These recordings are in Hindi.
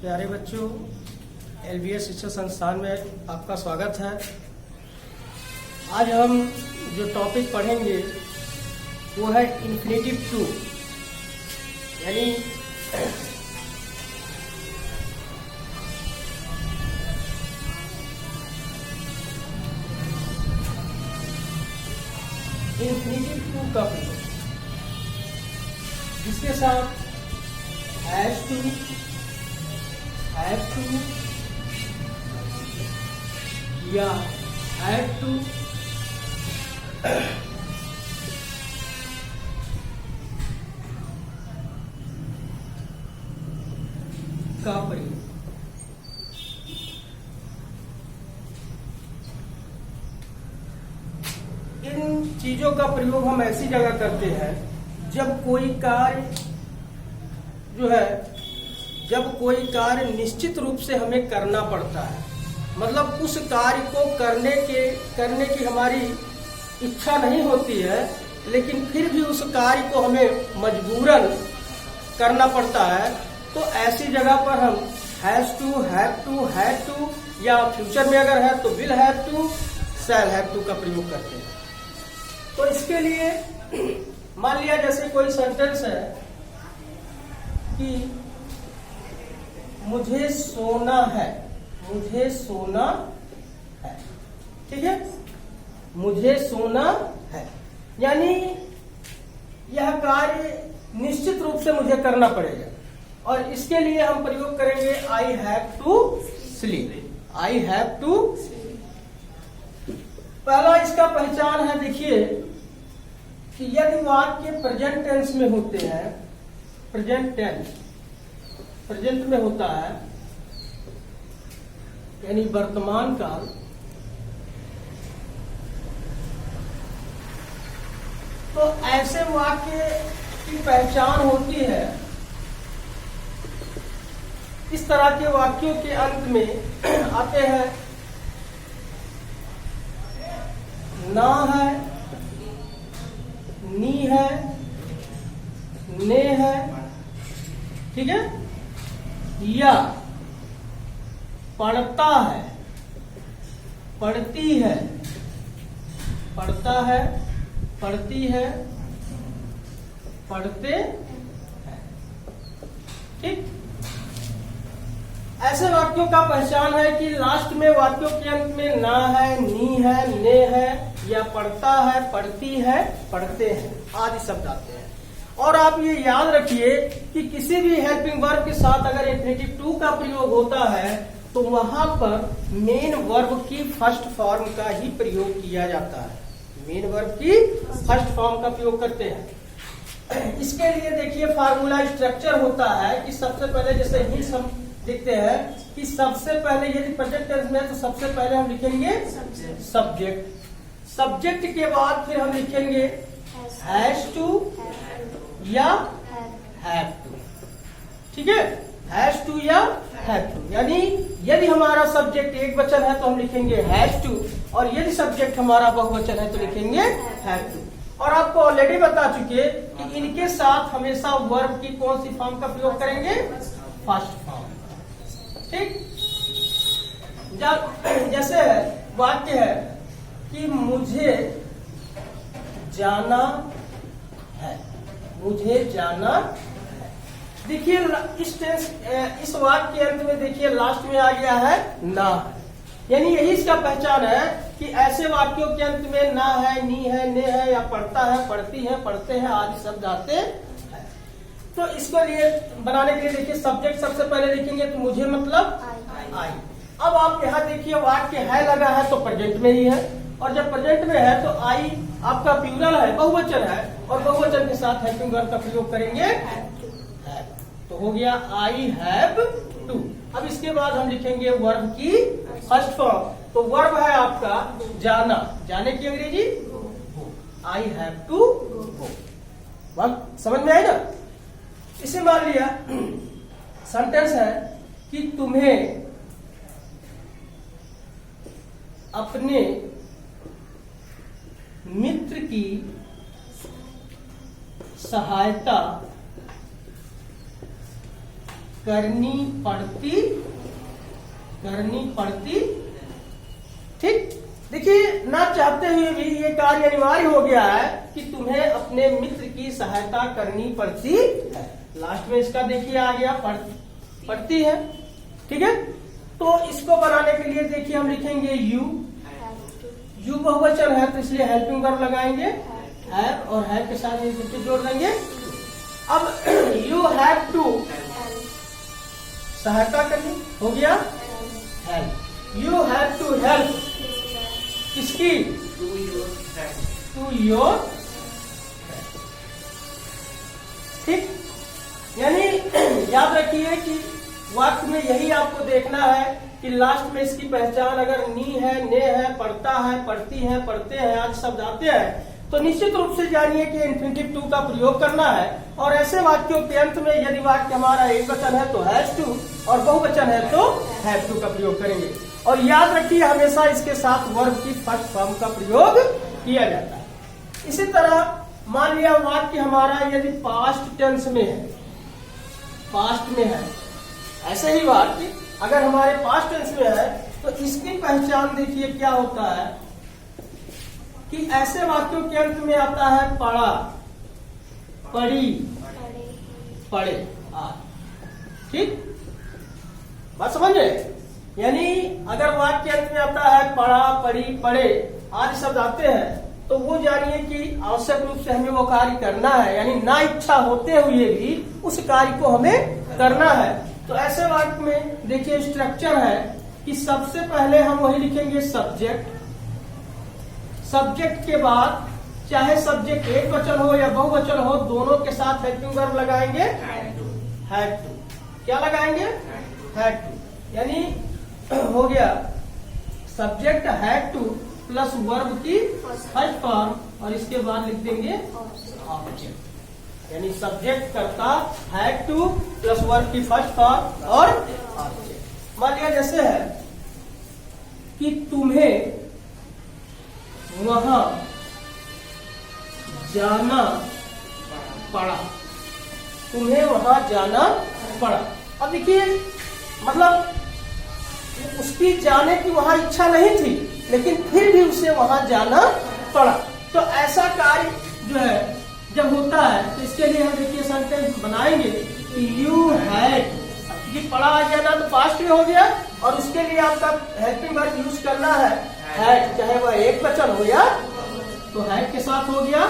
प्यारे बच्चों, एलबीएस शिक्षा संस्थान में आपका स्वागत है। आज हम जो टॉपिक पढ़ेंगे वो है इन्फिनेटिव टू, यानी इन्फिनेटिव टू का प्रयोग, जिसके साथ हैज टू, हैव टू या हैड टू का प्रयोग। इन चीजों का प्रयोग हम ऐसी जगह करते हैं जब कोई कार्य निश्चित रूप से हमें करना पड़ता है, मतलब उस कार्य को करने की हमारी इच्छा नहीं होती है, लेकिन फिर भी उस कार्य को हमें मजबूरन करना पड़ता है। तो ऐसी जगह पर हम has to, have to, had to या फ्यूचर में अगर है तो will have to, shall have to का प्रयोग करते हैं। तो इसके लिए मान लिया जैसे कोई सेंटेंस है कि मुझे सोना है, मुझे सोना है, ठीक है, मुझे सोना है, यानी यह कार्य निश्चित रूप से मुझे करना पड़ेगा और इसके लिए हम प्रयोग करेंगे I have to sleep, I have to. पहला इसका पहचान है, देखिए कि यदि वाक्य प्रेजेंट टेंस में होते हैं, प्रेजेंट टेंस प्रेजेंट में होता है यानी वर्तमान काल, तो ऐसे वाक्य की पहचान होती है, इस तरह के वाक्यों के अंत में आते हैं ना है, नी है, ने है, ठीक है, या पढ़ता है, पढ़ती है, पढ़ता है, पढ़ती है, पढ़ते हैं, ठीक। ऐसे वाक्यों का पहचान है कि लास्ट में वाक्यों के अंत में ना है, नी है, ने है या पढ़ता है, पढ़ती है, पढ़ते हैं आदि शब्द आते हैं। और आप ये याद रखिए कि किसी भी हेल्पिंग वर्ब के साथ अगर इन्फिनेटिव टू का प्रयोग होता है तो वहां पर मेन वर्ब की फर्स्ट फॉर्म का ही प्रयोग किया जाता है, मेन वर्ब की फर्स्ट फॉर्म का प्रयोग करते हैं। इसके लिए देखिए फार्मूला स्ट्रक्चर होता है कि सबसे पहले जैसे ही हम लिखते हैं कि सबसे पहले यदि प्रेजेंट टेंस में तो सबसे पहले हम लिखेंगे सब्जेक्ट, सब्जेक्ट के बाद फिर हम लिखेंगे हैज टू या हैव टू, ठीक है, हैज टू या हैव टू, यानी यदि हमारा सब्जेक्ट एक वचन है तो हम लिखेंगे हैज टू और यदि सब्जेक्ट हमारा बहुवचन है तो लिखेंगे हैव टू। और आपको ऑलरेडी बता चुके कि इनके साथ हमेशा वर्ब की कौन सी फॉर्म का प्रयोग करेंगे, फर्स्ट फॉर्म, ठीक। जैसे वाक्य है कि मुझे जाना है, मुझे जाना है, देखिए इस वाक्य के अंत में देखिए लास्ट में आ गया है ना, यानी यही इसका पहचान है कि ऐसे वाक्यों के अंत में ना है, नी है, ने है या पढ़ता है, पढ़ती है, पढ़ते हैं आदि शब्द आते हैं। तो इसके लिए बनाने के लिए देखिए सब्जेक्ट सबसे पहले लिखेंगे तो मुझे मतलब आई। अब आप यहाँ देखिए वाक्य है लगा है तो प्रेजेंट में ही है, और जब प्रेजेंट में है तो आई आपका प्लूरल है, बहुवचन है, और बहुवचन के साथ हेल्पिंग वर्ब का प्रयोग करेंगे हैव, तो हो गया आई हैव टू। अब इसके बाद हम लिखेंगे वर्ब की फर्स्ट फॉर्म, तो वर्ब है आपका जाना, जाने की अंग्रेजी गो, आई हैव टू गो। समझ में आई ना। इसे मान लिया सेंटेंस है कि तुम्हें अपने मित्र की सहायता करनी पड़ती। ठीक, देखिए ना चाहते हुए भी ये कार्य अनिवार्य हो गया है कि तुम्हें अपने मित्र की सहायता करनी पड़ती है। लास्ट में इसका देखिए आ गया पड़ती है। ठीक है, तो इसको बनाने के लिए देखिए हम लिखेंगे यू बहुवचन है तो इसलिए हेल्पिंग वर्ब लगाएंगे हैव, और हैव के साथ ये जोड़ देंगे। अब यू हैव टू सहायता करनी हो गया help. You have to help किसकी? To your. ठीक, यानी याद रखिए कि वाक्य में यही आपको देखना है कि लास्ट में इसकी पहचान अगर नी है, ने है, पढ़ता है, पढ़ती है, पढ़ते हैं आदि शब्द आते हैं तो निश्चित रूप से जानिए कि इन्फिनिटिव टू का प्रयोग करना है। और ऐसे वाक्यों के अंत में यदि वाक्य हमारा एक वचन है तो हैज टू, और बहुवचन है तो हैव टू का प्रयोग करेंगे। और याद रखिए हमेशा इसके साथ वर्ब की फर्स्ट फॉर्म का प्रयोग किया जाता है। इसी तरह मान लिया वाक्य हमारा यदि पास्ट टेंस में है, पास्ट में है, ऐसे ही वाक्य अगर हमारे पास्ट टेंस में है तो इसकी पहचान देखिए क्या होता है कि ऐसे वाक्यों के अंत में आता है पढ़ा, पढ़ी, पढ़े आदि। ठीक, बात समझ रहे? यानी अगर वाक्य अंत में आता है पढ़ा, पढ़ी, पढ़े आदि शब्द आते हैं तो वो जानिए कि आवश्यक रूप से हमें वो कार्य करना है, यानी ना इच्छा होते हुए भी उस कार्य को हमें करना है। तो ऐसे वाक्य में देखिए स्ट्रक्चर है कि सबसे पहले हम वही लिखेंगे सब्जेक्ट। सब्जेक्ट के बाद चाहे सब्जेक्ट एक वचन हो या बहुवचन हो दोनों के साथ हेल्पिंग वर्ब लगाएंगे हैड टू। क्या लगाएंगे? Had to. यानी हो गया subject had to plus verb की फर्स्ट फॉर्म और इसके बाद लिख देंगे ऑब्जेक्ट। यानी सब्जेक्ट करता हैड टू प्लस वर्ब की फर्स्ट फॉर्म और ऑब्जेक्ट। मान लिया जैसे है कि तुम्हें वहां जाना पड़ा, तुम्हें वहां जाना पड़ा। अब देखिए मतलब उसकी जाने की वहां इच्छा नहीं थी लेकिन फिर भी उसे वहां जाना पड़ा। तो ऐसा कार्य जो है जब होता है तो इसके लिए हम देखिए सेंटेंस बनाएंगे कि यू हैड, ये पढ़ा आ गया ना तो पास्ट में हो गया और उसके लिए आपका हेल्पिंग वर्ब यूज करना है हैड, चाहे वह एक वचन हो या तो हैड के साथ हो गया।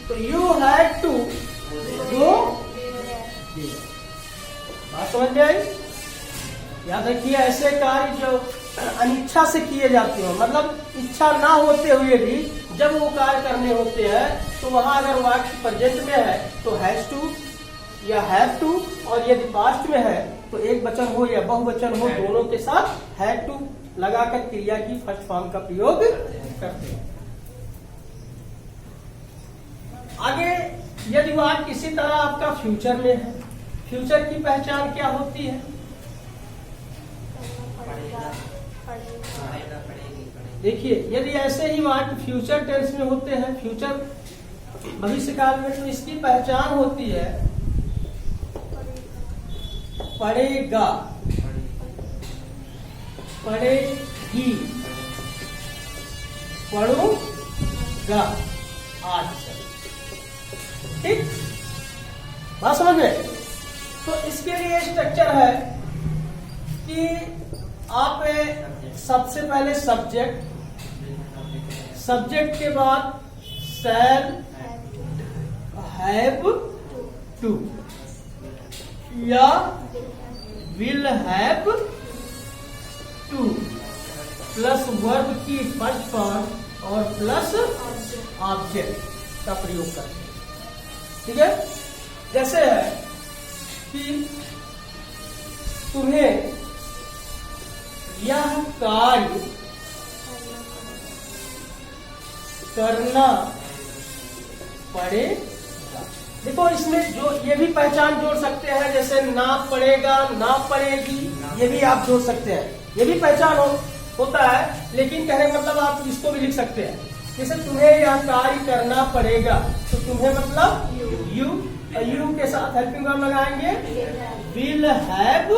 तो यू हैड टू गो, बात समझ में आई? याद रखिए ऐसे कार्य जो अनिच्छा से किए जाते हो, मतलब इच्छा ना होते हुए भी जब वो कार्य करने होते हैं तो वहां अगर वाक्य प्रेजेंट में है तो हैज टू या हैव टू, और यदि पास्ट में है तो एक वचन हो या बहुवचन हो दोनों के साथ हैड टू लगाकर क्रिया की फर्स्ट फॉर्म का प्रयोग करते हैं। आगे यदि वाक्य इसी तरह आपका फ्यूचर में है, फ्यूचर की पहचान क्या होती है? देखिए यदि ऐसे ही वाक्य फ्यूचर टेंस में होते हैं, फ्यूचर भविष्य काल में, तो इसकी पहचान होती है पढ़ेगा, पढ़ेगी, पढ़ूंगा आज। ठीक, बात समझ में? तो इसके लिए स्ट्रक्चर है कि आप सबसे पहले सब्जेक्ट, सब्जेक्ट के बाद शैल, हैव टू या will have to plus verb की फर्स्ट फॉर्म और प्लस ऑब्जेक्ट का प्रयोग करते हैं। ठीक है, जैसे है कि तुम्हें यह कार्य करना पड़ेगा। देखो इसमें जो ये भी पहचान जोड़ सकते हैं, जैसे ना पड़ेगा, ना पड़ेगी, ये भी आप जोड़ सकते हैं, ये भी पहचान होता है। लेकिन कहने का मतलब आप इसको भी लिख सकते हैं, जैसे तुम्हें यह कार्य करना पड़ेगा तो तुम्हें मतलब यू के साथ हेल्पिंग वर्ब लगाएंगे will have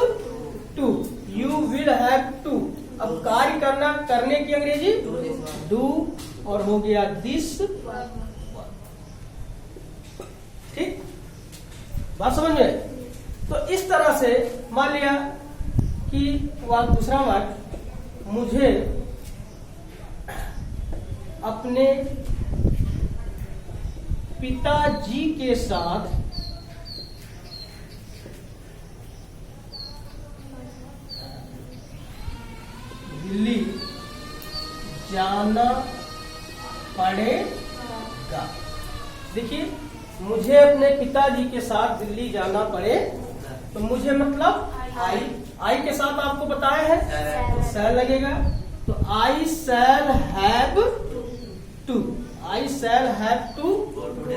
to, you will have to. अब कार्य करने की अंग्रेजी डू, और हो गया दिस। ठीक, बात समझ में? तो इस तरह से मान लिया कि दूसरा वाक्य, मुझे अपने पिताजी के साथ दिल्ली जाना पड़ेगा। देखिए, मुझे अपने पिताजी के साथ दिल्ली जाना पड़े, तो मुझे मतलब आई के साथ आपको बताया है तो शैल लगेगा, तो I shall have to, I shall have to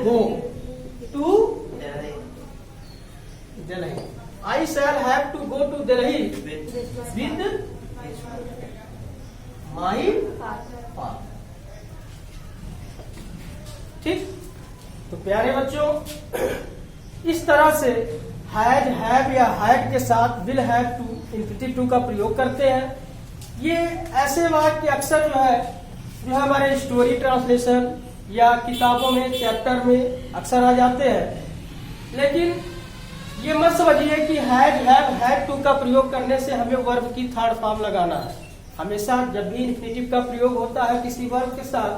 go to Delhi, I shall have to go to Delhi with my father. ठीक, तो प्यारे बच्चों, इस तरह से हैज, हैव या हैड के साथ will have to, infinitive to का प्रयोग करते हैं। ये ऐसे वाक्य अक्सर जो है हमारे स्टोरी ट्रांसलेशन या किताबों में चैप्टर में अक्सर आ जाते हैं। लेकिन ये मत समझिए कि हैज, हैव, हैड टू का प्रयोग करने से हमें वर्ब की थर्ड फॉर्म लगाना है। हमेशा जब भी इंफिनिटिव का प्रयोग होता है किसी वर्ब के साथ,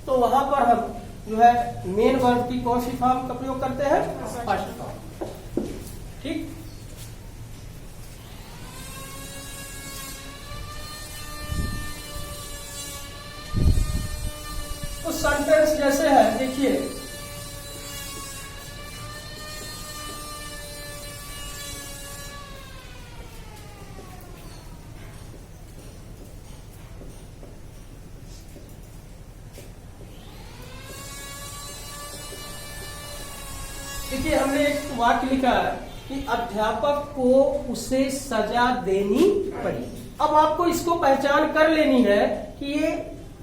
तो वहां पर हम जो है मेन वर्ब की कौन सी फॉर्म का प्रयोग करते हैं? First form. ठीक, तो सेंटेंस जैसे है, देखिए, देखिए हमने एक वाक्य लिखा है कि अध्यापक को उसे सजा देनी पड़ी। अब आपको इसको पहचान कर लेनी है कि ये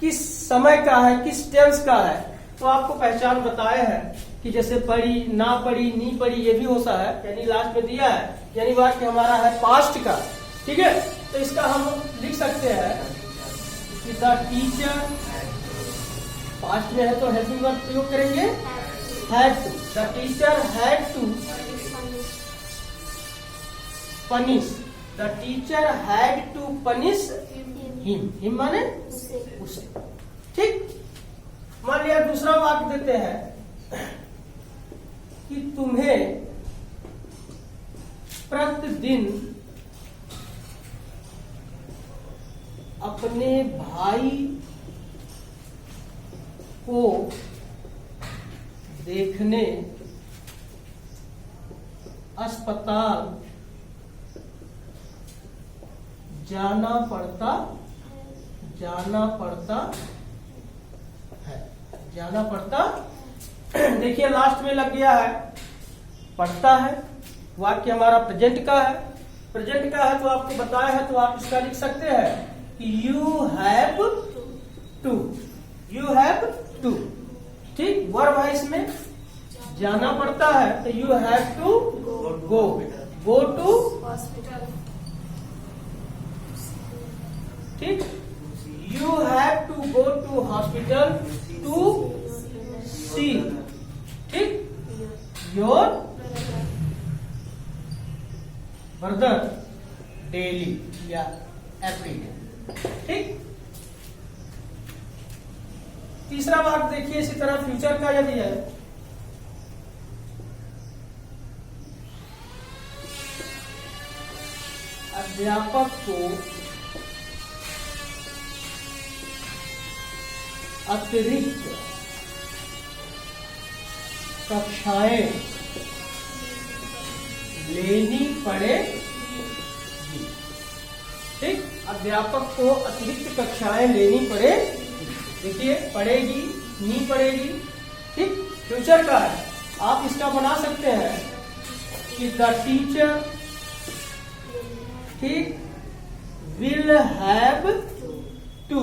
किस समय का है, किस टेंस का है। तो आपको पहचान बताया है कि जैसे पढ़ी, ना पढ़ी, नी पढ़ी, ये भी होता है, यानी लास्ट में दिया है, यानी वाक्य हमारा है पास्ट का। ठीक है, तो इसका हम लिख सकते हैं कि द टीचर, पास्ट में है तो हेल्पिंग वर्ब प्रयोग करेंगे had to, the teacher had to punish, the teacher had to punish him, him माने उसे। ठीक, मान लिया दूसरा वाक्य देते हैं कि तुम्हें प्रतिदिन अपने भाई को देखने अस्पताल जाना पड़ता है। देखिए लास्ट में लग गया है पढ़ता है, वाक्य हमारा प्रेजेंट का है। प्रेजेंट का है तो आपको बताया है, तो आप इसका लिख सकते हैं कि यू हैव टू। ठीक, वर्ब है इसमें, जाना पड़ता है तो you have to go to hospital. ठीक, you have to go to hospital to see, ठीक, योर ब्रदर डेली या एवरीडे। ठीक, तीसरा वाक्य देखिए इसी तरह फ्यूचर का यदि है, अध्यापक को अतिरिक्त कक्षाएं लेनी पड़ेगी। ठीक, अध्यापक को अतिरिक्त कक्षाएं लेनी पड़ेगी। देखिए, पढ़ेगी, नहीं पढ़ेगी। ठीक, फ्यूचर का है, आप इसका बना सकते हैं कि द टीचर, ठीक, will have to,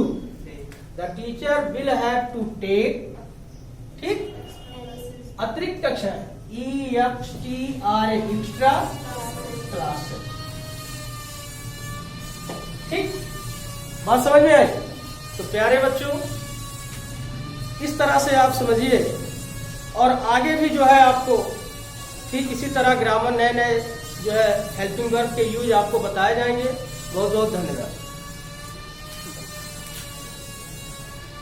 the teacher will have to take, ठीक, अतिरिक्त कक्षा EXTRA, एक्स्ट्रा, क्लास है। ठीक, बात समझ में आई? तो प्यारे बच्चों, इस तरह से आप समझिए, और आगे भी जो है आपको ठीक इसी तरह ग्रामर नए नए जो है हेल्पिंग वर्ब के यूज आपको बताए जाएंगे। बहुत बहुत धन्यवाद।